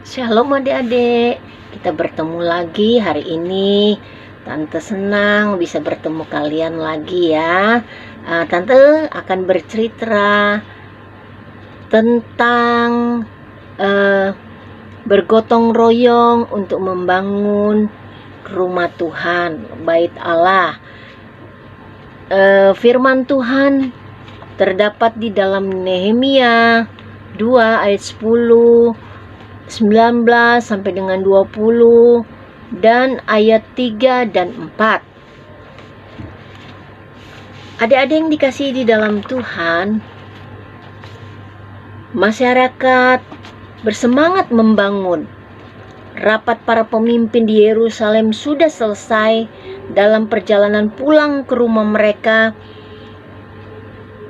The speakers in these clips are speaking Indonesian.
Shalom adik-adik, kita bertemu lagi hari ini. Tante senang bisa bertemu kalian lagi ya. Tante akan bercerita tentang bergotong royong untuk membangun rumah Tuhan, bait Allah. Firman Tuhan terdapat di dalam Nehemia 2 ayat 10, 19 sampai dengan 20 dan ayat 3 dan 4. Adik-adik yang dikasihi di dalam Tuhan, masyarakat bersemangat membangun. Rapat para pemimpin di Yerusalem sudah selesai dalam perjalanan pulang ke rumah mereka,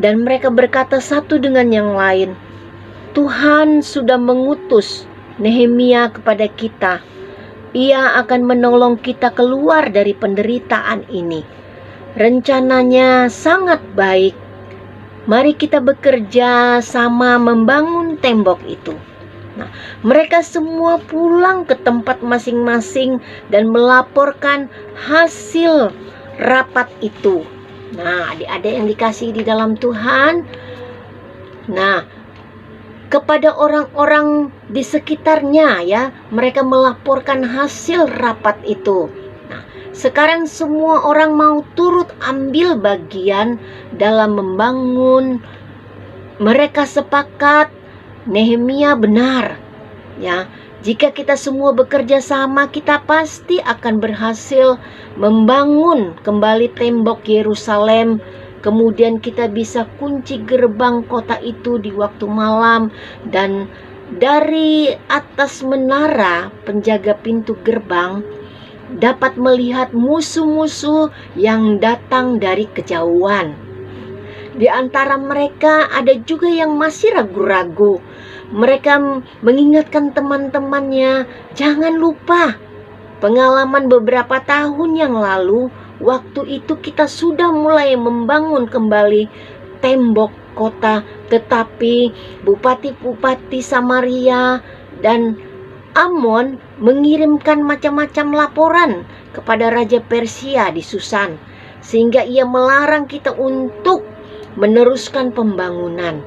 dan mereka berkata satu dengan yang lain, Tuhan sudah mengutus Nehemia kepada kita. Ia akan menolong kita keluar dari penderitaan ini. Rencananya sangat baik. Mari kita bekerja sama membangun tembok itu. Nah, mereka semua pulang ke tempat masing-masing dan melaporkan hasil rapat itu. Nah, adik-adik yang dikasihi di dalam Tuhan, kepada orang-orang di sekitarnya ya, mereka melaporkan hasil rapat itu. Nah, sekarang semua orang mau turut ambil bagian dalam membangun. Mereka sepakat Nehemia benar ya. Jika kita semua bekerja sama, kita pasti akan berhasil membangun kembali tembok Yerusalem. Kemudian kita bisa kunci gerbang kota itu di waktu malam, dan dari atas menara penjaga pintu gerbang dapat melihat musuh-musuh yang datang dari kejauhan. Di antara mereka ada juga yang masih ragu-ragu. Mereka mengingatkan teman-temannya, jangan lupa pengalaman beberapa tahun yang lalu. Waktu itu kita sudah mulai membangun kembali tembok kota, tetapi bupati-bupati Samaria dan Amon mengirimkan macam-macam laporan kepada Raja Persia di Susan, sehingga ia melarang kita untuk meneruskan pembangunan.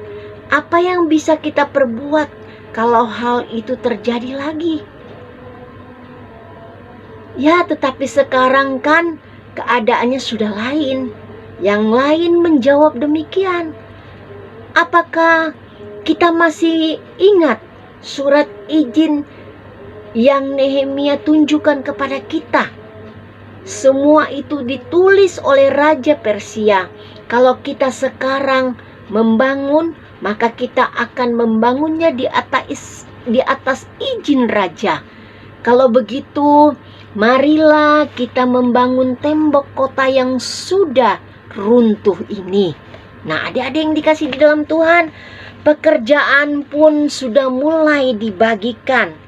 Apa yang bisa kita perbuat kalau hal itu terjadi lagi? Ya, tetapi sekarang kan keadaannya sudah lain. Yang lain menjawab demikian. Apakah kita masih ingat surat izin yang Nehemia tunjukkan kepada kita? Semua itu ditulis oleh Raja Persia. Kalau kita sekarang membangun, maka kita akan membangunnya di atas izin raja. Kalau begitu, marilah kita membangun tembok kota yang sudah runtuh ini. Nah, adik-adik yang dikasih di dalam Tuhan, pekerjaan pun sudah mulai dibagikan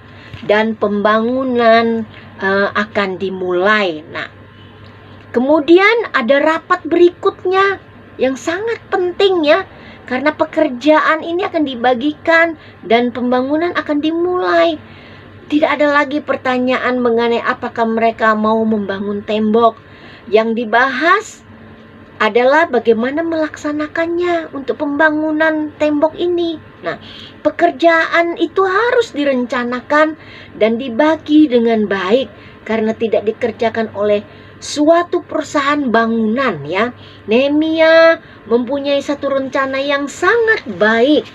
dan pembangunan akan dimulai. Nah, kemudian ada rapat berikutnya yang sangat penting ya, karena pekerjaan ini akan dibagikan dan pembangunan akan dimulai. Tidak ada lagi pertanyaan mengenai apakah mereka mau membangun tembok. Yang dibahas adalah bagaimana melaksanakannya untuk pembangunan tembok ini. Nah, pekerjaan itu harus direncanakan dan dibagi dengan baik, karena tidak dikerjakan oleh suatu perusahaan bangunan ya. Nehemia mempunyai satu rencana yang sangat baik.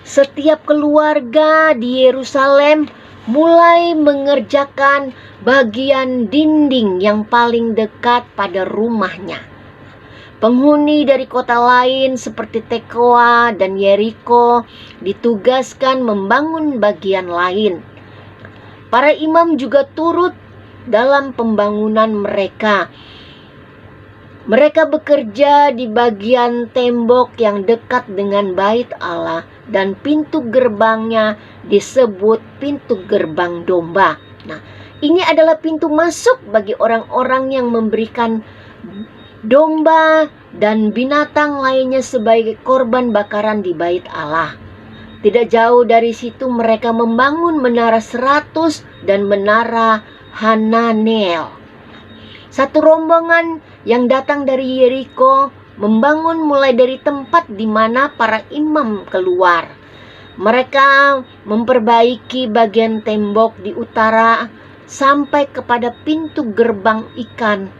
Setiap keluarga di Yerusalem mulai mengerjakan bagian dinding yang paling dekat pada rumahnya. Penghuni dari kota lain seperti Tekoa dan Yeriko ditugaskan membangun bagian lain. Para imam juga turut dalam pembangunan mereka. Mereka bekerja di bagian tembok yang dekat dengan bait Allah, dan pintu gerbangnya disebut pintu gerbang domba. Nah, ini adalah pintu masuk bagi orang-orang yang memberikan domba dan binatang lainnya sebagai korban bakaran di bait Allah. Tidak jauh dari situ mereka membangun menara 100 dan menara Hananel. Satu rombongan yang datang dari Yeriko membangun mulai dari tempat di mana para imam keluar. Mereka memperbaiki bagian tembok di utara sampai kepada pintu gerbang ikan.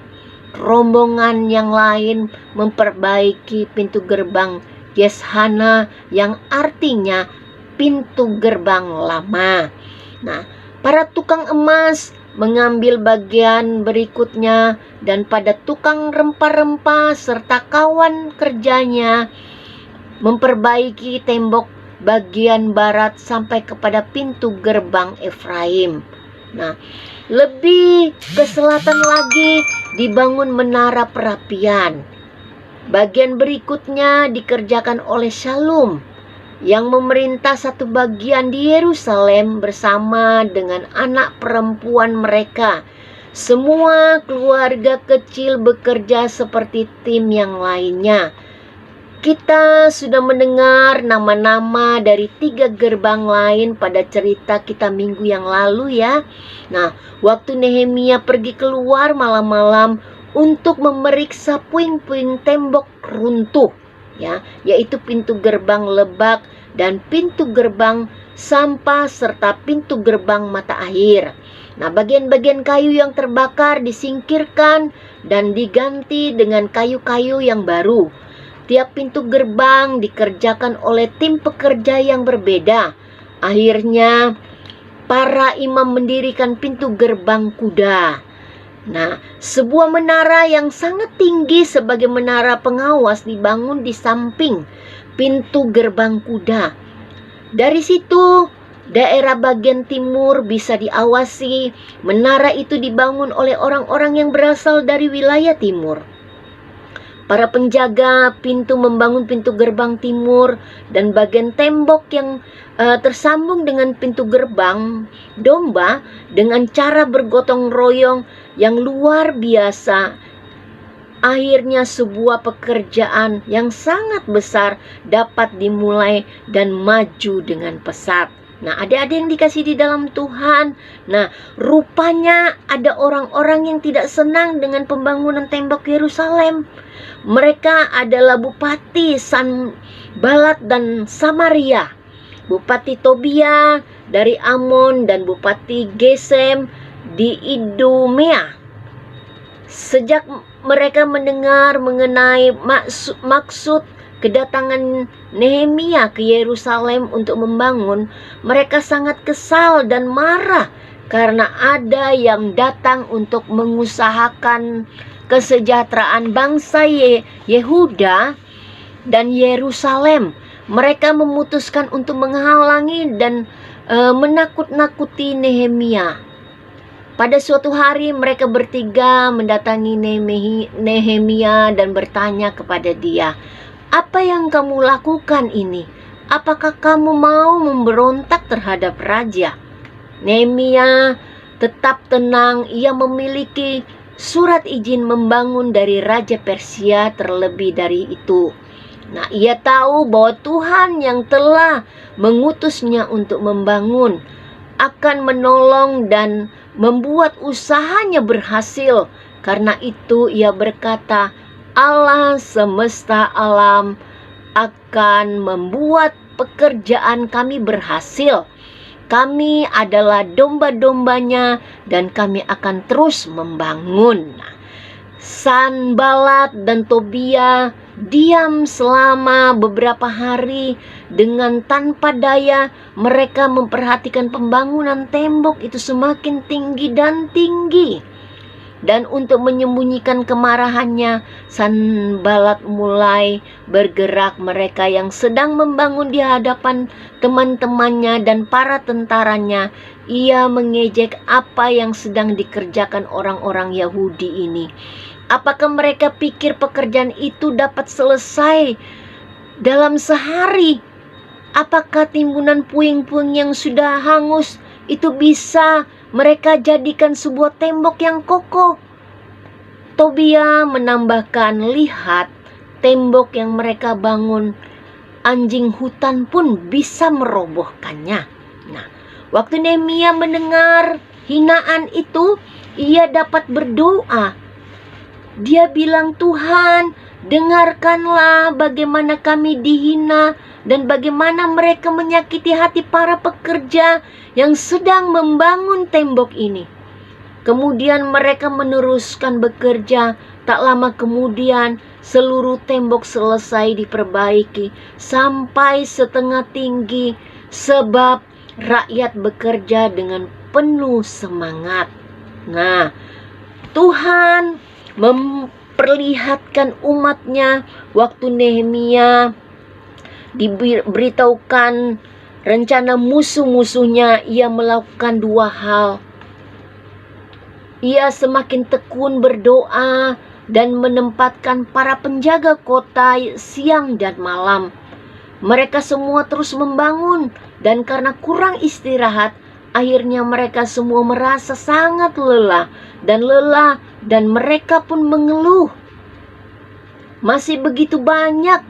Rombongan yang lain memperbaiki pintu gerbang Yeshana yang artinya pintu gerbang lama. Nah, para tukang emas mengambil bagian berikutnya dan pada tukang rempah-rempah serta kawan kerjanya memperbaiki tembok bagian barat sampai kepada pintu gerbang Efraim. Nah, lebih ke selatan lagi dibangun menara perapian. Bagian berikutnya dikerjakan oleh Shalom yang memerintah satu bagian di Yerusalem bersama dengan anak perempuan mereka. Semua keluarga kecil bekerja seperti tim yang lainnya. Kita sudah mendengar nama-nama dari 3 gerbang lain pada cerita kita minggu yang lalu ya. Nah, waktu Nehemia pergi keluar malam-malam untuk memeriksa puing-puing tembok runtuh ya, yaitu pintu gerbang Lebak dan pintu gerbang Sampah serta pintu gerbang Mata Air. Nah, bagian-bagian kayu yang terbakar disingkirkan dan diganti dengan kayu-kayu yang baru. Tiap pintu gerbang dikerjakan oleh tim pekerja yang berbeda. Akhirnya para imam mendirikan pintu gerbang kuda. Nah, sebuah menara yang sangat tinggi sebagai menara pengawas dibangun di samping pintu gerbang kuda. Dari situ, daerah bagian timur bisa diawasi. Menara itu dibangun oleh orang-orang yang berasal dari wilayah timur. Para penjaga pintu membangun pintu gerbang timur dan bagian tembok yang tersambung dengan pintu gerbang domba dengan cara bergotong royong yang luar biasa. Akhirnya sebuah pekerjaan yang sangat besar dapat dimulai dan maju dengan pesat. Nah, adik-adik yang dikasih di dalam Tuhan, nah rupanya ada orang-orang yang tidak senang dengan pembangunan tembok Yerusalem. Mereka adalah Bupati Sanbalat dan Samaria, Bupati Tobia dari Amon dan Bupati Gesem di Idumea. Sejak mereka mendengar mengenai maksud kedatangan Nehemia ke Yerusalem untuk membangun, mereka sangat kesal dan marah karena ada yang datang untuk mengusahakan kesejahteraan bangsa Yehuda dan Yerusalem. Mereka memutuskan untuk menghalangi dan menakut-nakuti Nehemia. Pada suatu hari mereka bertiga mendatangi Nehemia dan bertanya kepada dia, "Apa yang kamu lakukan ini? Apakah kamu mau memberontak terhadap raja?" Nehemia tetap tenang. Ia memiliki surat izin membangun dari Raja Persia terlebih dari itu. Nah, ia tahu bahwa Tuhan yang telah mengutusnya untuk membangun akan menolong dan membuat usahanya berhasil. Karena itu ia berkata, Allah semesta alam akan membuat pekerjaan kami berhasil. Kami adalah domba-dombanya dan kami akan terus membangun. Sanbalat dan Tobia diam selama beberapa hari dengan tanpa daya. Mereka memperhatikan pembangunan tembok itu semakin tinggi dan tinggi. Dan untuk menyembunyikan kemarahannya, Sanbalat mulai bergerak mereka yang sedang membangun di hadapan teman-temannya dan para tentaranya. Ia mengejek apa yang sedang dikerjakan orang-orang Yahudi ini. Apakah mereka pikir pekerjaan itu dapat selesai dalam sehari? Apakah timbunan puing-puing yang sudah hangus itu bisa mereka jadikan sebuah tembok yang kokoh? Tobia menambahkan, lihat tembok yang mereka bangun anjing hutan pun bisa merobohkannya. Nah, waktu Nehemia mendengar hinaan itu, ia dapat berdoa. Dia bilang, Tuhan, dengarkanlah bagaimana kami dihina dan bagaimana mereka menyakiti hati para pekerja yang sedang membangun tembok ini. Kemudian mereka meneruskan bekerja. Tak lama kemudian seluruh tembok selesai diperbaiki sampai setengah tinggi, sebab rakyat bekerja dengan penuh semangat. Nah, Tuhan memperlihatkan umatnya waktu Nehemia diberitahukan rencana musuh-musuhnya. Ia melakukan dua hal. Ia semakin tekun berdoa dan menempatkan para penjaga kota siang dan malam. Mereka semua terus membangun, dan karena kurang istirahat, akhirnya mereka semua merasa sangat lelah, dan mereka pun mengeluh. Masih begitu banyak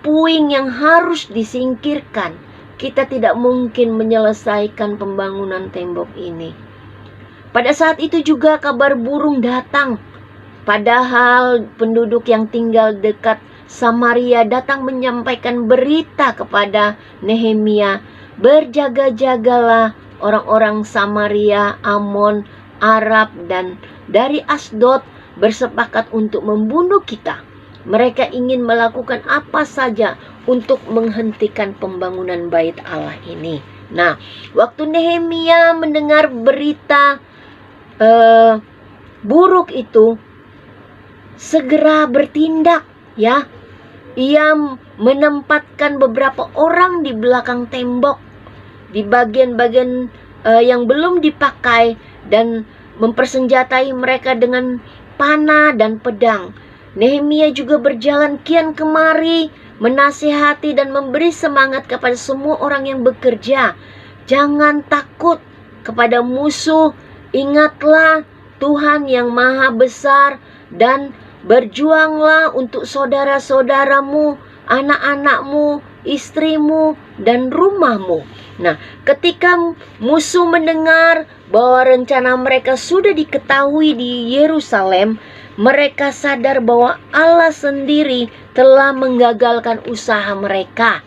puing yang harus disingkirkan. Kita tidak mungkin menyelesaikan pembangunan tembok ini. Pada saat itu juga kabar burung datang. Padahal penduduk yang tinggal dekat Samaria datang menyampaikan berita kepada Nehemia, berjaga-jagalah, orang-orang Samaria, Amon, Arab, dan dari Asdod bersepakat untuk membunuh kita. Mereka ingin melakukan apa saja untuk menghentikan pembangunan bait Allah ini. Nah, waktu Nehemia mendengar berita buruk itu, segera bertindak, ya. Ia menempatkan beberapa orang di belakang tembok, di bagian-bagian yang belum dipakai, dan mempersenjatai mereka dengan panah dan pedang. Nehemia juga berjalan kian kemari, menasihati dan memberi semangat kepada semua orang yang bekerja. Jangan takut kepada musuh, ingatlah Tuhan yang Maha Besar, dan berjuanglah untuk saudara-saudaramu, anak-anakmu, istrimu, dan rumahmu. Nah, ketika musuh mendengar bahwa rencana mereka sudah diketahui di Yerusalem, mereka sadar bahwa Allah sendiri telah menggagalkan usaha mereka.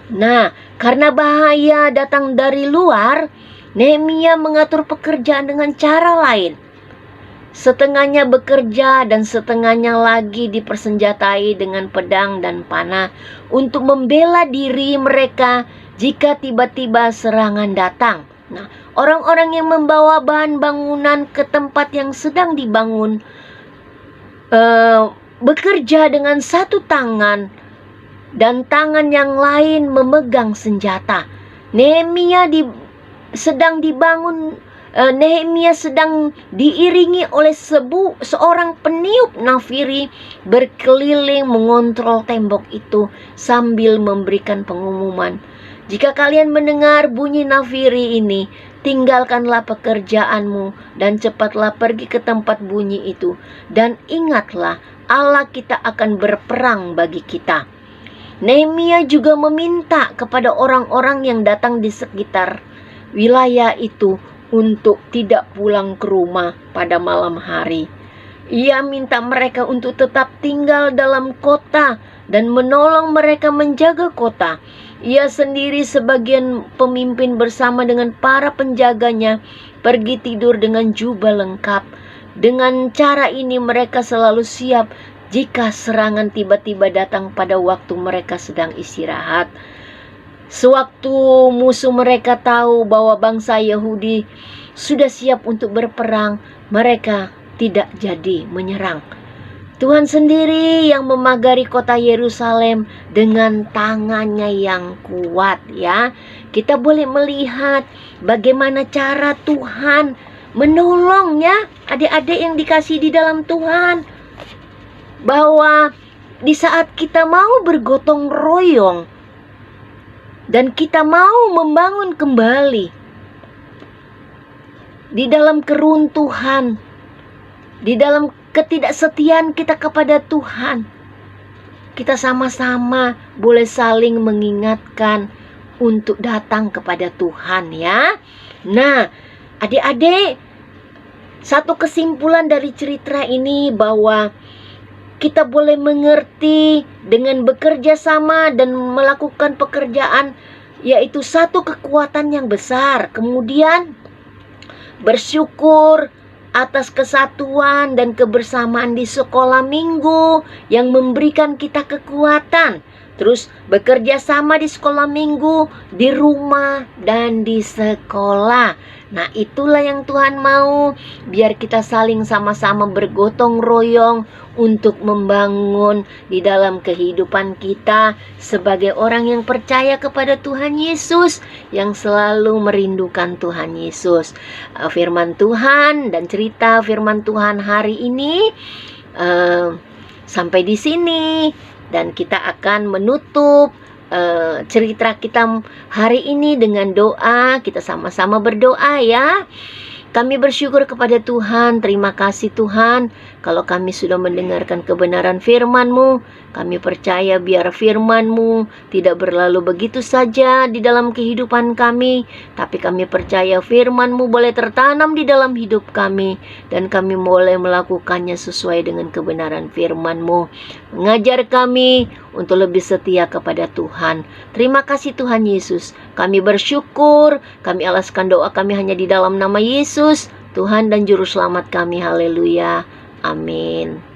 Nah, karena bahaya datang dari luar, Nehemia mengatur pekerjaan dengan cara lain. Setengahnya bekerja dan setengahnya lagi dipersenjatai dengan pedang dan panah untuk membela diri mereka jika tiba-tiba serangan datang. Nah, orang-orang yang membawa bahan bangunan ke tempat yang sedang dibangun bekerja dengan satu tangan dan tangan yang lain memegang senjata. Nehemia sedang diiringi oleh seorang peniup nafiri berkeliling mengontrol tembok itu sambil memberikan pengumuman. Jika kalian mendengar bunyi nafiri ini, tinggalkanlah pekerjaanmu dan cepatlah pergi ke tempat bunyi itu. Dan ingatlah, Allah kita akan berperang bagi kita. Nehemia juga meminta kepada orang-orang yang datang di sekitar wilayah itu untuk tidak pulang ke rumah pada malam hari. Ia minta mereka untuk tetap tinggal dalam kota dan menolong mereka menjaga kota. Ia sendiri sebagian pemimpin bersama dengan para penjaganya pergi tidur dengan jubah lengkap. Dengan cara ini mereka selalu siap jika serangan tiba-tiba datang pada waktu mereka sedang istirahat. Sewaktu musuh mereka tahu bahwa bangsa Yahudi sudah siap untuk berperang, mereka tidak jadi menyerang. Tuhan sendiri yang memagari kota Yerusalem dengan tangannya yang kuat, ya. Kita boleh melihat bagaimana cara Tuhan menolong, ya, adik-adik yang dikasih di dalam Tuhan. Bahwa di saat kita mau bergotong royong dan kita mau membangun kembali di dalam keruntuhan, di dalam ketidaksetiaan kita kepada Tuhan, kita sama-sama boleh saling mengingatkan untuk datang kepada Tuhan ya. Nah, adik-adik, satu kesimpulan dari cerita ini bahwa kita boleh mengerti dengan bekerja sama dan melakukan pekerjaan, yaitu satu kekuatan yang besar. Kemudian bersyukur atas kesatuan dan kebersamaan di sekolah minggu yang memberikan kita kekuatan. Terus bekerja sama di sekolah minggu, di rumah, dan di sekolah. Nah, itulah yang Tuhan mau, biar kita saling sama-sama bergotong royong untuk membangun di dalam kehidupan kita sebagai orang yang percaya kepada Tuhan Yesus, yang selalu merindukan Tuhan Yesus. Firman Tuhan dan cerita firman Tuhan hari ini sampai di sini. Dan kita akan menutup cerita kita hari ini dengan doa. Kita sama-sama berdoa ya. Kami bersyukur kepada Tuhan. Terima kasih Tuhan, kalau kami sudah mendengarkan kebenaran firman-Mu. Kami percaya biar firman-Mu tidak berlalu begitu saja di dalam kehidupan kami, tapi kami percaya firman-Mu boleh tertanam di dalam hidup kami, dan kami boleh melakukannya sesuai dengan kebenaran firman-Mu. Mengajar kami untuk lebih setia kepada Tuhan. Terima kasih Tuhan Yesus. Kami bersyukur, kami alaskan doa kami hanya di dalam nama Yesus, Tuhan dan Juru Selamat kami. Haleluya. Amin.